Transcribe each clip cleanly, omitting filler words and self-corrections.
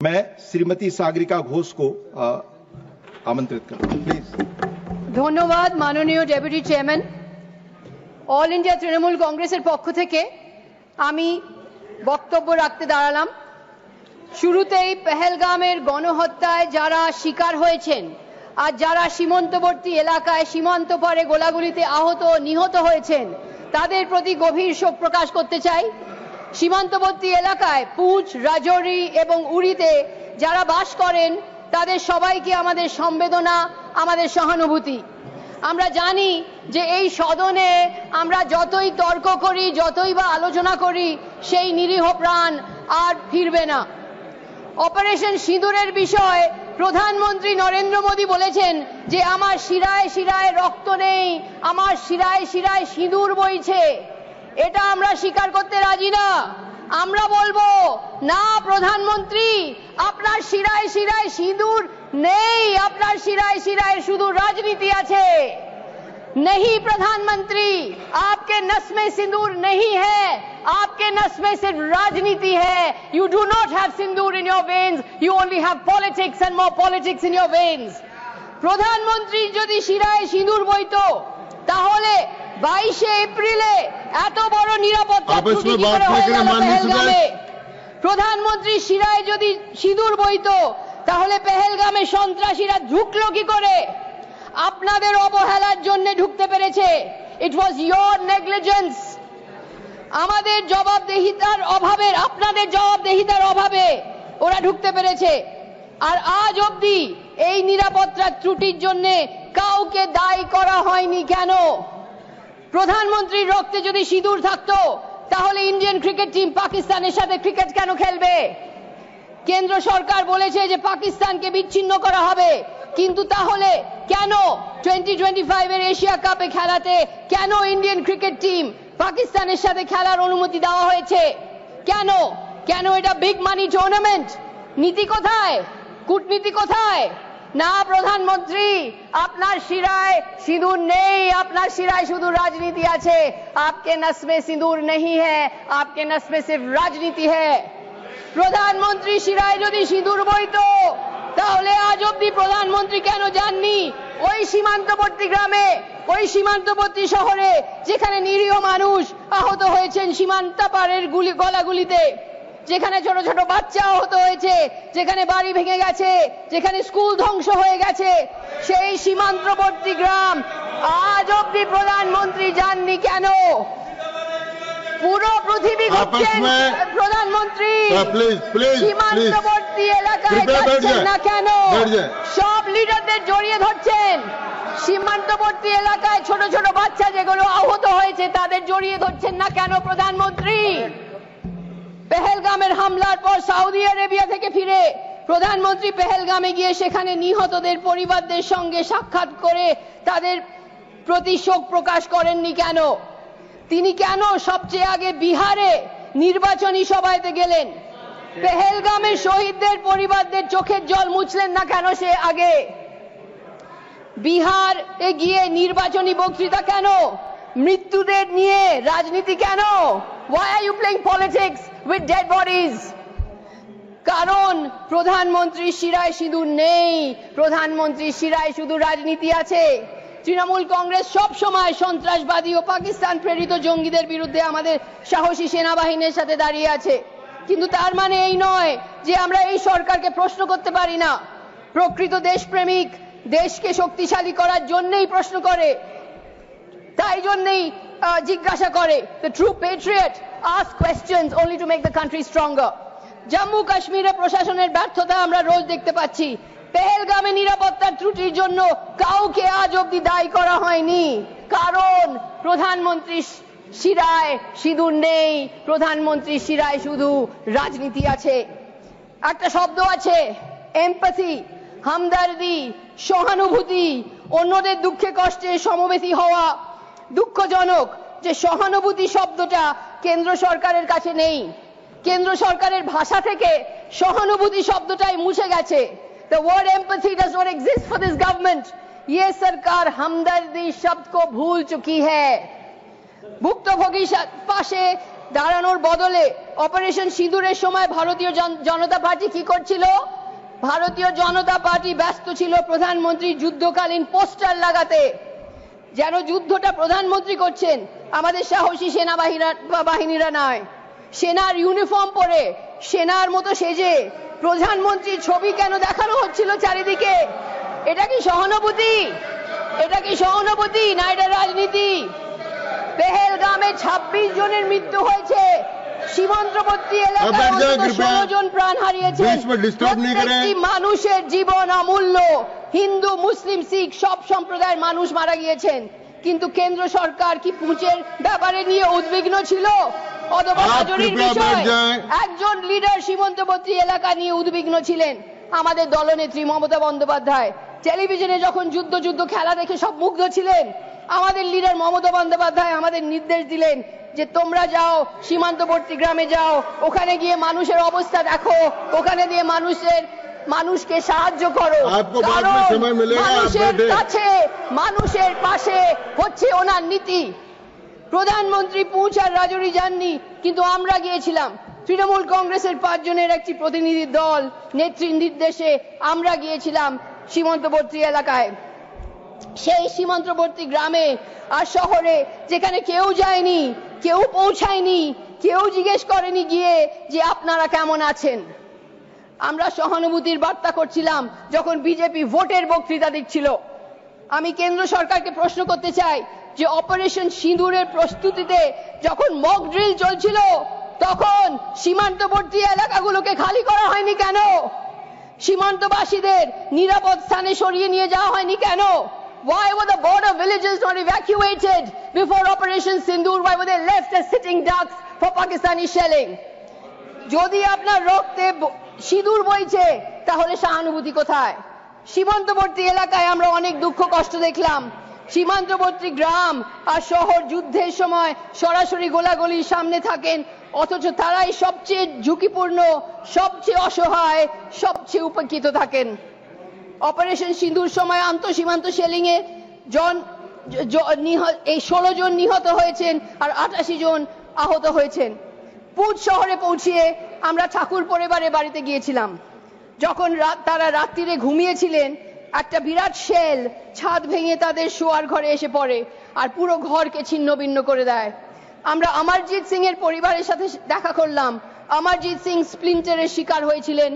मैं श्रीमती सागरिका घोष को आमंत्रित करता हूं प्लीज। ধন্যবাদ মাননীয় deputy chairman. All India Trinamool কংগ্রেসের পক্ষ থেকে আমি বক্তব্য রাখতে দাঁড়ালাম। শুরুতেই পেহেলগামের গণহত্যায় যারা শিকার হয়েছেন আর যারা সীমান্তবর্তী এলাকায় সীমান্ত পারে গোলাগুলিতে আহত নিহত হয়েছেন তাদের প্রতি গভীর শোক প্রকাশ করতে চাই। সীমান্তবর্তী এলাকায় পুঁচ, রাজৌরি এবং উড়িতে যারা বাস করেন তাদের সবাইকে আমাদের সমবেদনা, আমাদের সহানুভূতি। আমরা জানি যে এই সদনে আমরা যতই তর্ক করি, যতই বা আলোচনা করি, সেই নিরীহ প্রাণ আর ফিরবে না। অপারেশন সিঁদুরের বিষয়ে প্রধানমন্ত্রী নরেন্দ্র মোদী বলেছেন যে আমার শিরায় শিরায় রক্ত নেই, আমার শিরায় শিরায় সিঁদুর বইছে। এটা আমরা স্বীকার করতে রাজি না। আমরা বলবো না প্রধানমন্ত্রী, আপনার শিরায় শিরায় সিঁদুর নেই, আপনার শিরায় শিরায় শুধু রাজনীতি আছে। नहीं प्रधानमंत्री, आपके नस में सिंदूर नहीं है, आपके नस में सिर्फ राजनीति है। You do not have Sindoor in your veins, you only have politics and more politics in your veins. প্রধানমন্ত্রী যদি শিরায় সিঁদুর বইতো তাহলে 22 এপ্রিলে এত বড় নিরাপত্তা ত্রুটি কি করে হয়ে গেল পেহেলগামে? প্রধানমন্ত্রী শিরায় যদি সিঁদুর বইতো তাহলে পেহেলগামে সন্ত্রাসীরা ঢুকলো কি করে? আপনাদের অবহেলার জন্য ঢুকতে পেরেছে। ইট ওয়াজ ইয়োর নেগলিজেন্স। আমাদের জবাবদিহিতার অভাবে, আপনাদের জবাবদিহিতার অভাবে ওরা ঢুকতে পেরেছে। আর আজ অবধি এই নিরাপত্তার ত্রুটির জন্য কাউকে দায়ী করা হয়নি কেন? প্রধানমন্ত্রীর রক্তে যদি সিঁদুর থাকতো তাহলে ইন্ডিয়ান ক্রিকেট টিম পাকিস্তানের সাথে ক্রিকেট কেন খেলবে? কেন্দ্র সরকার বলেছে যে পাকিস্তানকে বিচ্ছিন্ন করা হবে, কিন্তু তাহলে কেন 2025 এর এশিয়া কাপে খেলাতে কেন ইন্ডিয়ান ক্রিকেট টিম পাকিস্তানের সাথে খেলার অনুমতি দেওয়া হয়েছে? কেন কেন এটা বিগ মানি টুর্নামেন্ট? নীতি কোথায়? কূটনীতি কোথায়? না প্রধানমন্ত্রী, আপনার শিরায় সিঁদুর নেই, আপনার শিরায় শুধু রাজনীতি আছে। आपके नस में सिंदूर नहीं है, आपके नस में सिर्फ राजनीति है। প্রধানমন্ত্রী শিরায় যদি সিঁদুর বইতো তাহলে আজ অব্দি প্রধানমন্ত্রী কেন যাননি ওই সীমান্তবর্তী গ্রামে, ওই সীমান্তবর্তী শহরে যেখানে নিরীহ মানুষ আহত হয়েছেন সীমান্ত পারের গলাগুলিতে, যেখানে ছোট ছোট বাচ্চা আহত হয়েছে, যেখানে বাড়ি ভেঙে গেছে, যেখানে স্কুল ধ্বংস হয়ে গেছে, সেই সীমান্তবর্তী গ্রাম আজ অব্দি প্রধানমন্ত্রী যাননি কেন? পুরো পৃথিবী ঘুরছেন প্রধানমন্ত্রী, সীমান্তবর্তী এলাকায় যাচ্ছেন না কেন? সব লিডারদের জড়িয়ে ধরছেন। সীমান্তবর্তী এলাকায় ছোট ছোট বাচ্চা যেগুলো আহত হয়েছে তাদের জড়িয়ে ধরছেন না কেন প্রধানমন্ত্রী? পেহেলগামের হামলার পর সৌদি আরবিয়া থেকে ফিরে প্রধানমন্ত্রী পেহেলগামে গিয়ে সেখানে নিহতদের পরিবারদের সঙ্গে সাক্ষাৎ করে তাদের প্রতি শোক প্রকাশ করেননি কেন? তিনি কেন সবচেয়ে আগে বিহারে নির্বাচনী সভাতে গেলেন? পেহেলগামের শহীদদের পরিবারদের চোখের জল মুছলেন না কেন সে আগে? বিহারে গিয়ে নির্বাচনী বক্তৃতা কেন? মৃত্যুদের নিয়ে রাজনীতি কেন? Why are you playing politics with dead bodies? কারণ প্রধানমন্ত্রীর শিরায় সিঁদুর নেই, প্রধানমন্ত্রীর শিরায় শুধু রাজনীতি আছে। তৃণমূল কংগ্রেস সব সময় সন্ত্রাসবাদী ও পাকিস্তান প্রেরিত জঙ্গিদের বিরুদ্ধে আমাদের সাহসী সেনাবাহিনীর সাথে দাঁড়িয়ে আছে, কিন্তু তার মানে এই নয় যে আমরা এই সরকারকে প্রশ্ন করতে পারি না। প্রকৃত দেশপ্রেমিক দেশকে শক্তিশালী করার জন্যই প্রশ্ন করে, তাই জন্যই জিজ্ঞাসা করে। The true patriot asks questions only to make the country stronger. Jammu কাশ্মীরে প্রশাসনের ব্যর্থতা আমরা রোজ দেখতে পাচ্ছি। পেহেলগামে নিরাপত্তার ত্রুটির জন্য কাউকে আজ অব্দি দায়ী করা হয়নি, কারণ প্রধানমন্ত্রীর শিরায় সিঁদুর নেই, প্রধানমন্ত্রীর শিরায় শুধু রাজনীতি আছে। একটা শব্দ আছে এমপ্যাথি, হামদর্দি, সহানুভূতি, অন্যদের দুঃখে কষ্টে সমবেতী হওয়া। দুঃখজনক যে সহানুভূতি শব্দটা কেন্দ্র সরকারের কাছে নেই। কেন্দ্র সরকারের ভাষা থেকে সহানুভূতি শব্দটাই মুছে গেছে। The word empathy does not exist for this government. ये सरकार हमदर्दी शब्द को भूल चुकी है। भुक्तभोगी पाशे দাঁড়ানোর বদলে অপারেশন সিঁদুরের সময় ভারতীয় জনতা পার্টি কি করছিল? ভারতীয় জনতা পার্টি ব্যস্ত ছিল প্রধানমন্ত্রী যুদ্ধকালীন পোস্টার লাগাতে, যেন যুদ্ধটা প্রধানমন্ত্রী করছেন, আমাদের সাহসী বাহিনীরা নয়। সেনার ইউনিফর্ম পরে সেনার মতো সেজে প্রধানমন্ত্রীর ছবি কেন দেখানো হচ্ছিল চারিদিকে? এটা কি সহানুভূতি? এটা কি সহানুভূতি না এটা রাজনীতি? পেহেলগামে 26 জনের মৃত্যু হয়েছে, সীমান্তবর্তী এলাকায় 16 জন প্রাণ হারিয়েছেন। প্রত্যেকটি মানুষের জীবন অমূল্য। হিন্দু, মুসলিম, শিখ সব সম্প্রদায়ের মানুষ মারা গিয়েছেন, কিন্তু কেন্দ্র সরকার কি পুঁচের ব্যাপারে নিয়ে উদ্বিগ্ন ছিল? অথবা রাজনীতির বিষয় একজন লিডার সীমান্তবর্তী এলাকা নিয়ে উদ্বিগ্ন ছিলেন। আমাদের দলনেত্রী মমতা বন্দ্যোপাধ্যায় টেলিভিশনে যখন যুদ্ধ খেলা দেখে সব মুগ্ধ ছিলেন, আমাদের লিডার মমতা বন্দ্যোপাধ্যায় আমাদের নির্দেশ দিলেন যে তোমরা যাও সীমান্তবর্তী গ্রামে যাও, ওখানে গিয়ে মানুষের অবস্থা দেখো, ওখানে গিয়ে মানুষকে সাহায্য করো। কারণ মানুষের কাছে, মানুষের পাশে হচ্ছে ওনার নীতি। প্রধানমন্ত্রী পুঁচ আর রাজৌরি যাননি, কিন্তু আমরা গিয়েছিলাম। তৃণমূল কংগ্রেসের 5 জনের একটি প্রতিনিধি দল নেত্রীর নির্দেশে আমরা গিয়েছিলাম সীমান্তবর্তী এলাকায়। সেই সীমান্তবর্তী গ্রামে আর শহরে যেখানে কেউ যায়নি, কেউ পৌঁছায়নি, কেউ জিজ্ঞেস করেনি গিয়ে যে আপনারা কেমন আছেন। আমরা সহানুভূতির বার্তা করছিলাম যখন বিজেপি ভোটের বক্তৃতা দিচ্ছিল। আমি কেন্দ্র সরকারকে প্রশ্ন করতে চাই যে অপারেশন সিঁদুরের প্রস্তুতিতে যখন মক ড্রিল চলছিল, তখন সীমান্তবর্তী এলাকাগুলোকে খালি করা হয়নি কেন? সীমান্তবাসীদের নিরাপদ স্থানে সরিয়ে নিয়ে যাওয়া হয়নি কেন? Why were the border villages not evacuated before Operation Sindoor? Why were they left as sitting ducks for Pakistani shelling? যদি আপনার রক্তে সিঁদুর বইছে, তাহলে সহানুভূতি কোথায়? সীমান্তবর্তী এলাকায় আমরা অনেক দুঃখ কষ্ট দেখলাম। সীমান্তবর্তী গ্রাম আর শহর যুদ্ধের সময় সরাসরি গোলাগুলির সামনে থাকেন, অথচ তারাই সবচেয়ে ঝুঁকিপূর্ণ, সবচেয়ে অসহায়, সবচেয়ে উপেক্ষিত থাকেন। অপারেশন সিঁদুর সময় আন্তঃসীমান্ত শেলিং এ এই 16 জন নিহত হয়েছেন আর 88 জন আহত হয়েছেন। পুঁচ শহরে পৌঁছিয়ে আমরা ঠাকুর পরিবারের বাড়িতে গিয়েছিলাম। যখন তারা রাত্রিরে ঘুমিয়েছিলেন, একটা বিরাট শেল ছাদ ভেঙে তাদের শোয়ার ঘরে এসে পড়ে আর পুরো ঘরকে ছিন্ন ভিন্ন করে দেয়। আমরা অমরজিৎ সিং এর পরিবারের সাথে দেখা করলাম। অমরজিৎ সিং স্প্লিন্টারের শিকার হয়েছিলেন।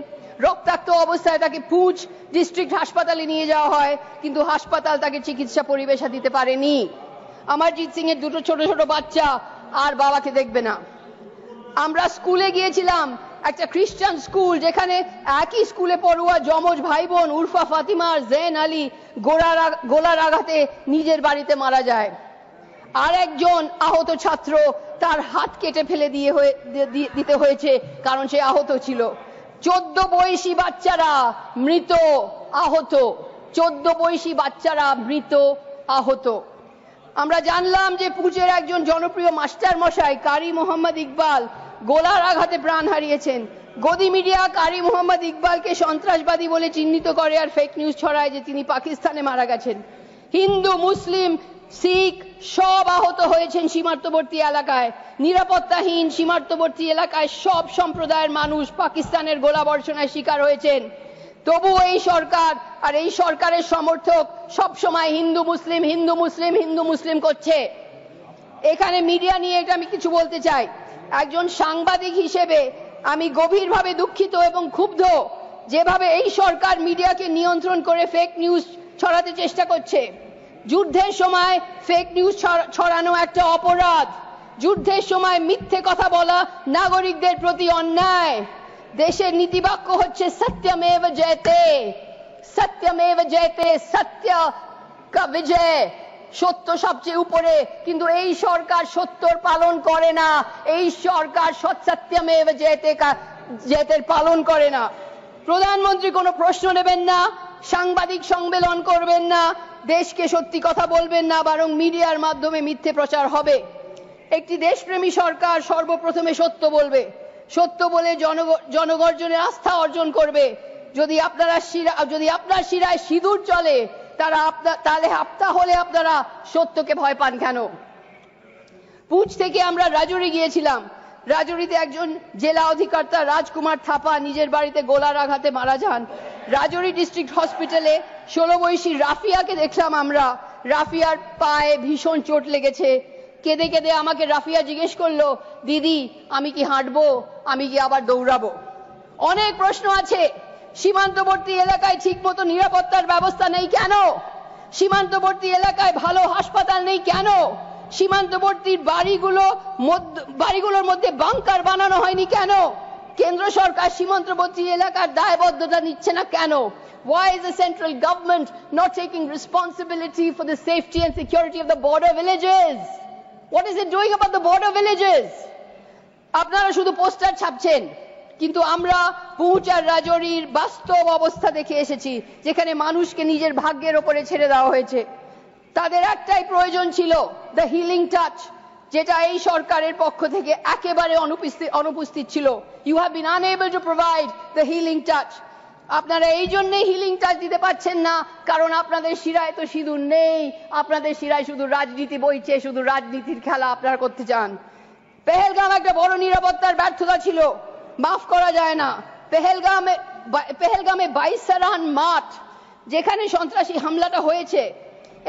রক্তাক্ত অবস্থায় তাকে পুঁচ ডিস্ট্রিক্ট হাসপাতালে নিয়ে যাওয়া হয়, কিন্তু হাসপাতাল তাকে চিকিৎসা পরিবেশা দিতে পারেনি। অমরজিৎ সিং এর 2 ছোট ছোট বাচ্চা আর বাবাকে দেখবে না। আমরা স্কুলে গিয়েছিলাম, একটা খ্রিস্টান স্কুল, যেখানে একই স্কুলে পড়ুয়া যমজ ভাই বোন উরফা ফাতিমা আর জেন আলী গোলার আঘাতে নিজের বাড়িতে মারা যায়। আর একজন আহত ছাত্র, তার হাত কেটে ফেলে দিতে হয়েছে কারণ সে আহত ছিল। 14 বয়সী বাচ্চারা মৃত, আহত। 14 বয়সী বাচ্চারা মৃত, আহত। আমরা জানলাম যে পুঁচের একজন জনপ্রিয় মাস্টার মশাই কারি মোহাম্মদ ইকবাল গোলার আঘাতে প্রাণ হারিয়েছেন। গদি মিডিয়া কারি মোহাম্মদ ইকবালকে সন্ত্রাসবাদী বলে চিহ্নিত করে আর ফেক নিউজ ছড়ায় যে তিনি পাকিস্তানে মারা গেছেন। হিন্দু, মুসলিম, শিখ সব আহত হয়েছেন সীমান্তবর্তী এলাকায়। নিরাপত্তাহীন সীমান্তবর্তী এলাকায় সব সম্প্রদায়ের মানুষ পাকিস্তানের গোলাবর্ষণের শিকার হয়েছেন। তবুও এই সরকার আর এই সরকারের সমর্থক সব সময় হিন্দু মুসলিম, হিন্দু মুসলিম, হিন্দু মুসলিম করছে। এখানে মিডিয়া নিয়ে এটা আমি কিছু বলতে চাই। একজন সাংবাদিক হিসেবে আমি গভীরভাবে দুঃখিত এবং ক্ষুব্ধ যেভাবে এই সরকার মিডিয়াকে নিয়ন্ত্রণ করে ফেক নিউজ ছড়াতে চেষ্টা করছে। যুদ্ধের সময় ফেক নিউজ ছড়ানো একটা অপরাধ। যুদ্ধের সময় মিথ্যে কথা বলা নাগরিকদের প্রতি অন্যায়। দেশের নীতিবাক্য হচ্ছে সত্যমেব জয়তে, সত্যমেব জয়তে, সত্য কা বিজয়, সত্য সবচেয়ে উপরে। কিন্তু এই সরকার সত্যর পালন করে না। এই সরকার সত্যমেব জয়তের পালন করে না। প্রধানমন্ত্রী কোনো প্রশ্ন নেবেন না, সাংবাদিক সম্মেলন করবেন না, দেশকে সত্যি কথা বলবেন না, বরং মিডিয়ার মাধ্যমে মিথ্যে প্রচার হবে। একটি দেশপ্রেমী সরকার সর্বপ্রথমে সত্য বলবে, সত্য বলে জনগণের আস্থা অর্জন করবে। যদি আপনার শিরায় সিঁদুর চলে, তাহলে আপনারা সত্যকে ভয় পান কেন? পুঁচ থেকে আমরা রাজৌরি গিয়েছিলাম। রাজৌরিতে একজন জেলা অধিকর্তা রাজকুমার থাপা নিজের বাড়িতে গোলার আঘাতে মারা যান। রাজৌরি ডিস্ট্রিক্ট হসপিটালে 16 বয়সী রাফিয়াকে দেখলাম আমরা, রাফিয়ার পায়ে ভীষণ চোট লেগেছে। কেঁদে কেঁদে আমাকে রাফিয়া জিজ্ঞেস করলো, দিদি আমি কি হাঁটবো, আমি কি আবার দৌড়াবো? অনেক প্রশ্ন আছে। সীমান্তবর্তী এলাকায় ঠিকমতো নিরাপত্তার ব্যবস্থা নেই কেন? সীমান্তবর্তী এলাকায় ভালো হাসপাতাল নেই কেন? সীমান্তবর্তী বাড়িগুলোর মধ্যে বাংকার বানানো হয়নি কেন? কেন্দ্র সরকার সীমান্তবর্তী এলাকার দায়বদ্ধতা নিচ্ছে না কেন? Why is the central government not taking responsibility for the safety and security of the border villages? What is it doing about the border villages? আপনারা শুধু পোস্টার ছাপছেন, কিন্তু আমরা পৌঁছার রাজৌরির বাস্তব অবস্থা দেখে এসেছি, যেখানে মানুষকে নিজের ভাগ্যের ওপরে ছেড়ে দেওয়া হয়েছে। তাদের একটাই প্রয়োজন ছিল, দ্য হিলিং টাচ, যেটা এই সরকারের পক্ষ থেকে একেবারে অনুপস্থিত ছিল। You have been unable to provide the healing touch. আপনারা এই জন্যই হিলিং টাচ দিতে পারছেন না, কারণ আপনাদের শিরায় তো সিঁদুর নেই, আপনাদের শিরায় শুধু রাজনীতি বইছে, শুধু রাজনীতির খেলা আপনারা করতে চান। পেহেলগাম একটা বড় নিরাপত্তার ব্যর্থতা ছিল, মাফ করা যায় না। পেহেলগামে বাইসারান মাঠ, যেখানে সন্ত্রাসী হামলাটা হয়েছে,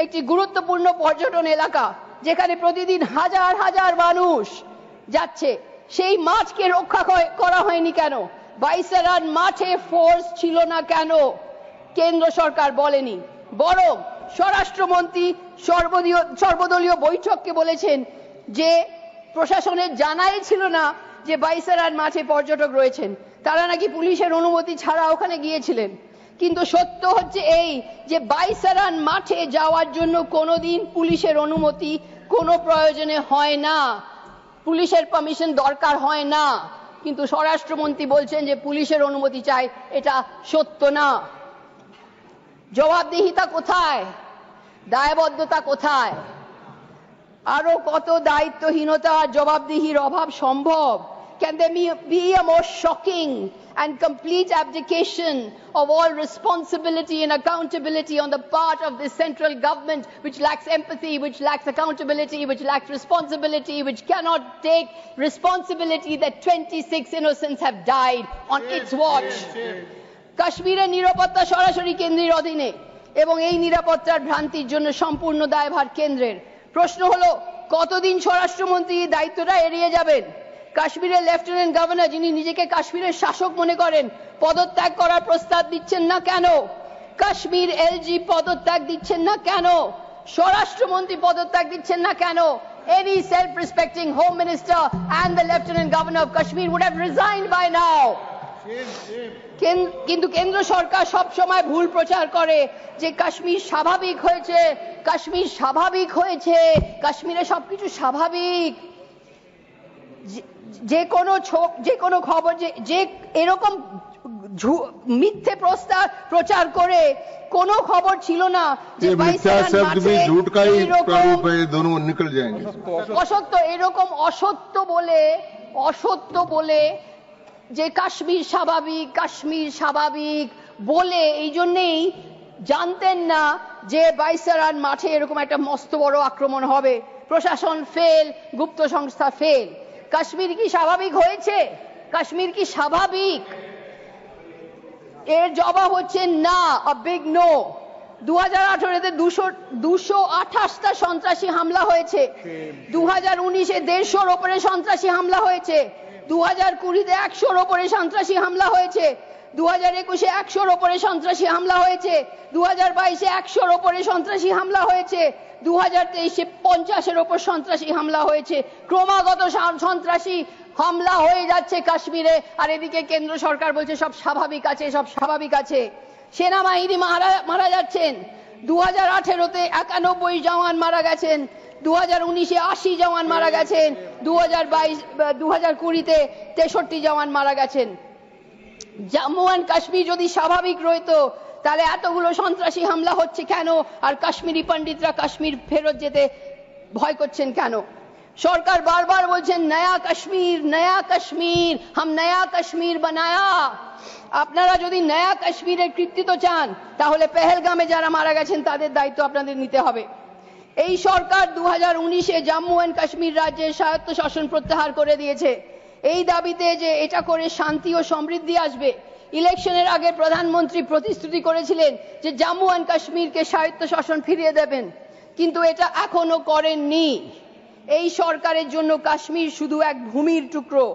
একটি গুরুত্বপূর্ণ পর্যটন এলাকা, যেখানে প্রতিদিন হাজার হাজার মানুষ যাচ্ছে, সেই মাঠকে রক্ষা করা হয়নি কেন? বাইসারান মাঠে ফোর্স ছিল না কেন? কেন্দ্র সরকার বলেনি, বরং স্বরাষ্ট্রমন্ত্রী সর্বদলীয় বৈঠককে বলেছেন যে প্রশাসনের জানাই ছিল না যে বাইসারান মাঠে পর্যটক রয়েছেন, তারা নাকি পুলিশের অনুমতি ছাড়া ওখানে গিয়েছিলেন। কিন্তু সত্য হচ্ছে এই যে বাইসারান মাঠে যাওয়ার জন্য কোনোদিন পুলিশের অনুমতি কোনো প্রয়োজনে হয় না, পুলিশের পারমিশন দরকার হয় না। কিন্তু স্বরাষ্ট্রমন্ত্রী বলছেন যে পুলিশের অনুমতি চাই, এটা সত্য না। জবাবদিহিতা কোথায়? দায়বদ্ধতা কোথায়? আরো কত দায়িত্বহীনতা, জবাবদিহির অভাব সম্ভব? Can there be a more shocking and complete abdication of all responsibility and accountability on the part of the central government, which lacks empathy, which lacks accountability, which lacks responsibility, which cannot take responsibility that 26 innocents have died on its watch? কাশ্মীরের নিরাপত্তা সরাসরি কেন্দ্রের অধীনে, এবং এই নিরাপত্তার ভ্রান্তির জন্য সম্পূর্ণ দায়ভার কেন্দ্রের। প্রশ্ন হলো, কতদিন স্বরাষ্ট্রমন্ত্রী দায়িত্বটা এড়িয়ে যাবেন? কাশ্মীরের লেফটেন্যান্ট গভর্নর, যিনি নিজেকে কাশ্মীরের শাসক মনে করেন, পদত্যাগ করার প্রস্তাব দিচ্ছেন না কেন? কাশ্মীর এলজি পদত্যাগ দিচ্ছেন না কেন? স্বরাষ্ট্রমন্ত্রী পদত্যাগ দিচ্ছেন না কেন? Any self-respecting home minister and the lieutenant governor of Kashmir would have resigned by now. কিন্তু কেন্দ্র সরকার সব সময় ভুল প্রচার করে যে কাশ্মীর স্বাভাবিক হয়েছে, কাশ্মীর স্বাভাবিক হয়েছে, কাশ্মীরে সবকিছু স্বাভাবিক। যে কোনো খবর যে এরকম মিথ্যে প্রচার করে কোনো খবর ছিল না যে অসত্য, এরকম অসত্য বলে যে কাশ্মীর স্বাভাবিক বলে, এই জন্যেই জানতেন না যে বাইসারান মাঠে এরকম একটা মস্ত বড় আক্রমণ হবে। প্রশাসন ফেল, গুপ্ত সংস্থা ফেল। কাশ্মীর কি স্বাভাবিক হয়েছে? কাশ্মীর কি স্বাভাবিক? এর জবাব হচ্ছে না, a big no। 2018-তে 228টা সন্ত্রাসী হামলা হয়েছে, 2019-এ 150-র ওপরে সন্ত্রাসী হামলা হয়েছে, 2020-তে 100-র ওপরে সন্ত্রাসী হামলা হয়েছে, 2021-এ 100-র ওপরে সন্ত্রাসী হামলা হয়েছে, 2022-এ 100-র ওপরে সন্ত্রাসী হামলা হয়েছে, 2023-এ 50-এর ওপর সন্ত্রাসী হামলা হয়েছে। ক্রমাগত সন্ত্রাসী হামলা হয়ে যাচ্ছে কাশ্মীরে, আর এদিকে কেন্দ্র সরকার বলছে সব স্বাভাবিক আছে, সব স্বাভাবিক আছে। সেনাবাহিনী মারা যাচ্ছেন, 2018-তে 91 জওয়ান মারা গেছেন, 2019-এ 80 জওয়ান মারা গেছেন, 2020-তে 63 জওয়ান মারা গেছেন। জম্মু অ্যান্ড কাশ্মীর যদি স্বাভাবিক রইতো তাহলে এতগুলো সন্ত্রাসী হামলা হচ্ছে কেন? আর কাশ্মীরি পণ্ডিতরা কাশ্মীর ফেরত যেতে ভয় করছেন কেন? সরকার বারবার বলছেন নয়া কাশ্মীর, হাম নয়া কাশ্মীর বানায়া। আপনারা যদি নয়া কাশ্মীরের কৃতিত্ব চান, তাহলে পেহেলগামে যারা মারা গেছেন তাদের দায়িত্ব আপনাদের নিতে হবে। এই সরকার 2019-এ জম্মু অ্যান্ড কাশ্মীর রাজ্যের স্বায়ত্তশাসন প্রত্যাহার করে দিয়েছে। এই দাবিতে যে এটা করে শান্তি ও সমৃদ্ধি আসবে। ইলেকশনের আগে প্রধানমন্ত্রী প্রতিশ্রুতি করেছিলেন যে জম্মু অ্যান্ড কাশ্মীরকে স্বায়ত্তশাসন ফিরিয়ে দেবেন, কিন্তু এটা এখনো করেননি। এই সরকারের জন্য কাশ্মীর শুধু এক ভূমির টুকরো,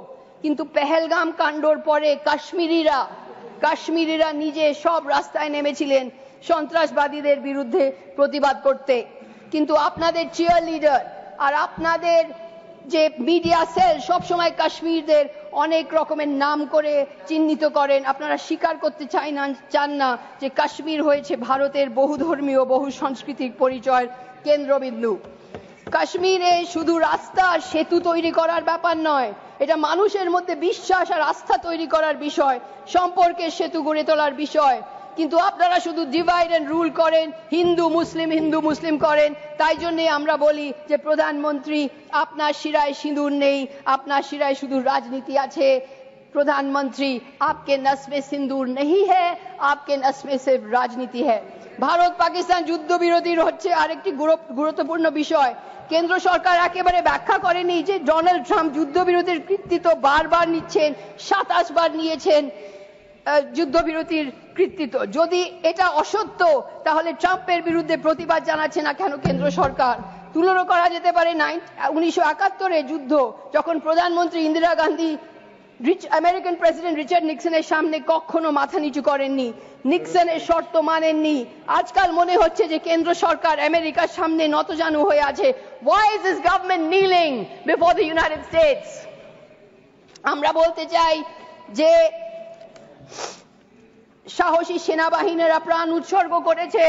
কিন্তু পেহেলগাম কাণ্ডর পরে কাশ্মীরিরা নিজে সব রাস্তায় নেমেছিলেন সন্ত্রাসবাদীদের বিরুদ্ধে প্রতিবাদ করতে। কিন্তু আপনাদের চিয়ার লিডার আর আপনাদের যে মিডিয়া সেল সবসময় কাশ্মীরদের অনেক রকমের নাম করে চিহ্নিত করেন। আপনারা স্বীকার করতে চান না যে কাশ্মীর হয়েছে ভারতের বহুধর্মীয় বহু সাংস্কৃতিক পরিচয়ের কেন্দ্রবিন্দু। কাশ্মীরে শুধু রাস্তা আর সেতু তৈরি করার ব্যাপার নয়, এটা মানুষের মধ্যে বিশ্বাস আর আস্থা তৈরি করার বিষয়, সম্পর্কের সেতু গড়ে তোলার বিষয়। কিন্তু আপনারা শুধু ডিভাইড এন্ড রুল করেন, হিন্দু মুসলিম করেন। তাই জন্যে আমরা বলি যে প্রধানমন্ত্রী, আপনার শিরায় সিঁদুর নেই, আপনার শিরায় শুধু রাজনীতি আছে। প্রধানমন্ত্রী, आपके नस में सिंदूर नहीं है, आपके नस में सिर्फ রাজনীতি है। ভারত পাকিস্তান যুদ্ধবিরতির হচ্ছে আরেকটি গুরুত্বপূর্ণ বিষয়। কেন্দ্র সরকার একেবারে ব্যাখ্যা করেনি যে ডোনাল্ড ট্রাম্প যুদ্ধবিরতির কৃতিত্ব বারবার নিচ্ছেন, 27 বার নিয়েছেন যুদ্ধবিরতির কৃতিত্ব। যদি এটা অসত্য, তাহলে ট্রাম্পের বিরুদ্ধে প্রতিবাদ জানাচ্ছে না কেন কেন্দ্র সরকার? তুলনা করা যেতে পারে 1971 যুদ্ধ, যখন প্রধানমন্ত্রী Indira Gandhi American president Richard নিক্সনের সামনে কখনো মাথা নিচু করেননি, নিক্সনের শর্ত মানেননি। আজকাল মনে হচ্ছে যে কেন্দ্র সরকার আমেরিকার সামনে নতজানু হয়ে আছে। Why is this government kneeling before the United States? আমরা বলতে চাই যে সাহসী সেনাবাহিনীরা প্রাণ উৎসর্গ করেছে,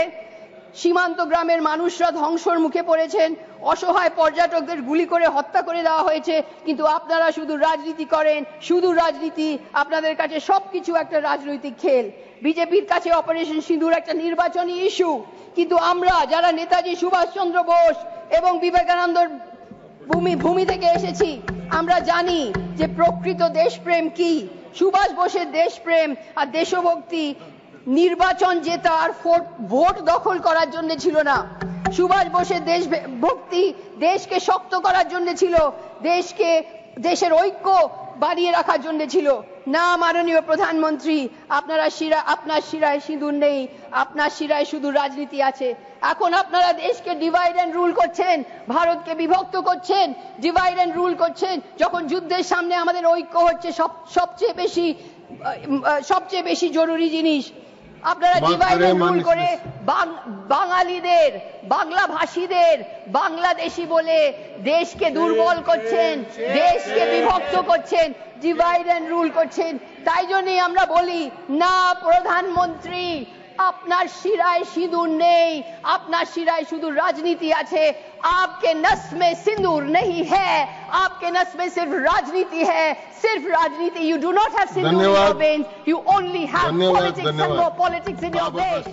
সীমান্ত গ্রামের মানুষরা ধ্বংসের মুখে পড়েছেন, অসহায় পর্যটকদের গুলি করে হত্যা করে দেওয়া হয়েছে। কিন্তু আপনারা শুধু রাজনীতি করেন, শুধু রাজনীতি। আপনাদের কাছে সবকিছু একটা রাজনৈতিক খেল। বিজেপির কাছে অপারেশন সিঁদুর একটা নির্বাচনী ইস্যু, কিন্তু আমরা যারা নেতাজি সুভাষচন্দ্র বোস এবং বিবেকানন্দর ভূমি থেকে এসেছি, আমরা জানি যে প্রকৃত দেশপ্রেম কি। সুভাষ বোসের দেশপ্রেম আর দেশভক্তি নির্বাচন জেতা আর ভোট দখল করার জন্য ছিল না। সুভাষ বোসের দেশভক্তি দেশকে শক্ত করার জন্য ছিল, দেশের ঐক্য বাড়িয়ে রাখার জন্য ছিল। না মাননীয় প্রধানমন্ত্রী, আপনার শিরায় সিঁদুর নেই, আপনার শিরায় শুধু রাজনীতি আছে। এখন আপনারা দেশকে ডিভাইড এন্ড রুল করছেন, ভারতকে বিভক্ত করছেন, ডিভাইড এন্ড রুল করছেন, যখন যুদ্ধের সামনে আমাদের ঐক্য হচ্ছে সবচেয়ে বেশি জরুরি জিনিস। আপনারা ডিভাইড এন্ড রুল করে বাঙালিদের, বাংলা ভাষীদের বাংলাদেশি বলে দেশকে দুর্বল করছেন, দেশকে বিভক্ত করছেন, ডিভাইড এন্ড রুল করছেন। তাই জন্যই আমরা বলি, না প্রধানমন্ত্রী, আপনার শিরায় সিঁদুর নেই, আপনার শিরায় শুধু রাজনীতি আছে। आपके नस में सिंदूर नहीं है, आपके नस में सिर्फ राजनीति है, सिर्फ राजनीति। You do not have Sindoor in your veins, you only have politics and more politics in your veins।